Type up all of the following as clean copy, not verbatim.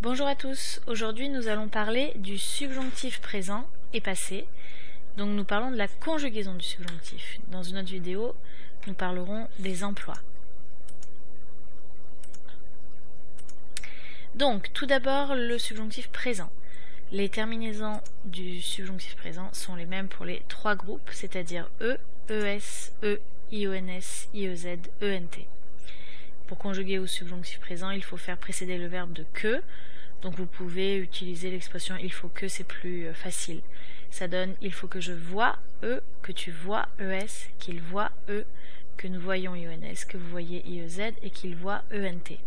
Bonjour à tous, aujourd'hui nous allons parler du subjonctif présent et passé. Donc nous parlons de la conjugaison du subjonctif. Dans une autre vidéo, nous parlerons des emplois. Donc tout d'abord le subjonctif présent. Les terminaisons du subjonctif présent sont les mêmes pour les trois groupes, c'est-à-dire E, ES, E, IONS, IEZ, ENT. Pour conjuguer au subjonctif présent, il faut faire précéder le verbe de que. Donc vous pouvez utiliser l'expression il faut que, c'est plus facile. Ça donne il faut que je vois E, que tu vois ES, qu'il voit E, que nous voyons IONS, que vous voyez IEZ et qu'il voit ENT.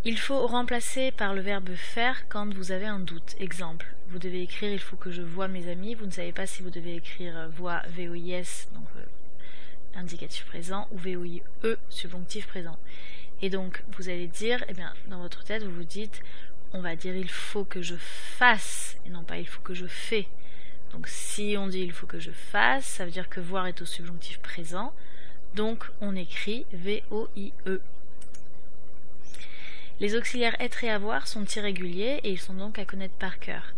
Il faut remplacer par le verbe faire quand vous avez un doute. Exemple, vous devez écrire il faut que je vois mes amis, vous ne savez pas si vous devez écrire voix VOIS, donc indicatif présent, ou VOIE, subjonctif présent. Et donc vous allez dire, dans votre tête vous vous dites, on va dire il faut que je fasse, et non pas il faut que je fais. Donc si on dit il faut que je fasse, ça veut dire que voir est au subjonctif présent, donc on écrit VOIE. Les auxiliaires être et avoir sont irréguliers et ils sont donc à connaître par cœur.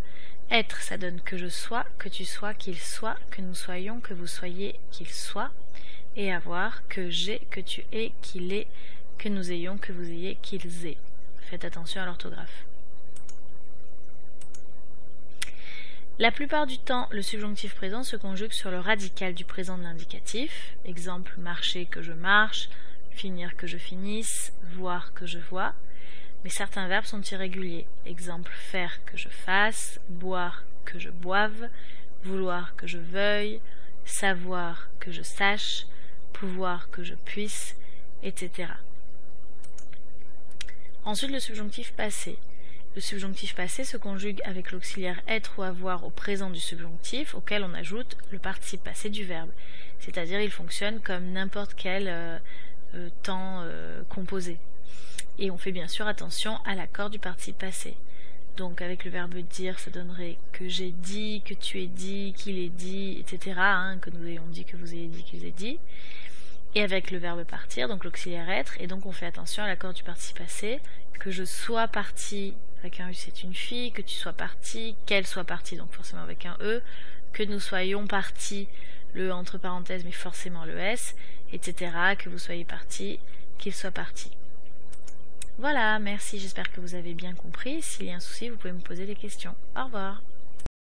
Être, ça donne que je sois, que tu sois, qu'il soit, que nous soyons, que vous soyez, qu'il soit. Et avoir, que j'ai, que tu aies, qu'il ait, que nous ayons, que vous ayez, qu'ils aient. Faites attention à l'orthographe. La plupart du temps, le subjonctif présent se conjugue sur le radical du présent de l'indicatif. Exemple, marcher, que je marche, finir, que je finisse, voir, que je vois. Mais certains verbes sont irréguliers. Exemple, faire, que je fasse, boire, que je boive, vouloir, que je veuille, savoir, que je sache, pouvoir, que je puisse, etc. Ensuite, le subjonctif passé. Le subjonctif passé se conjugue avec l'auxiliaire être ou avoir au présent du subjonctif, auquel on ajoute le participe passé du verbe. C'est-à-dire, il fonctionne comme n'importe quel temps composé. Et on fait bien sûr attention à l'accord du participe passé. Donc avec le verbe dire, ça donnerait que j'ai dit, que tu aies dit, qu'il ait dit, etc. Que nous ayons dit, que vous ayez dit, qu'ils aient dit. Et avec le verbe partir, donc l'auxiliaire être, et donc on fait attention à l'accord du participe passé, que je sois parti, avec un U c'est une fille, que tu sois parti, qu'elle soit partie, donc forcément avec un E, que nous soyons partis, le entre parenthèses mais forcément le S, etc. Que vous soyez parti, qu'il soit parti. Voilà, merci, j'espère que vous avez bien compris. S'il y a un souci, vous pouvez me poser des questions. Au revoir.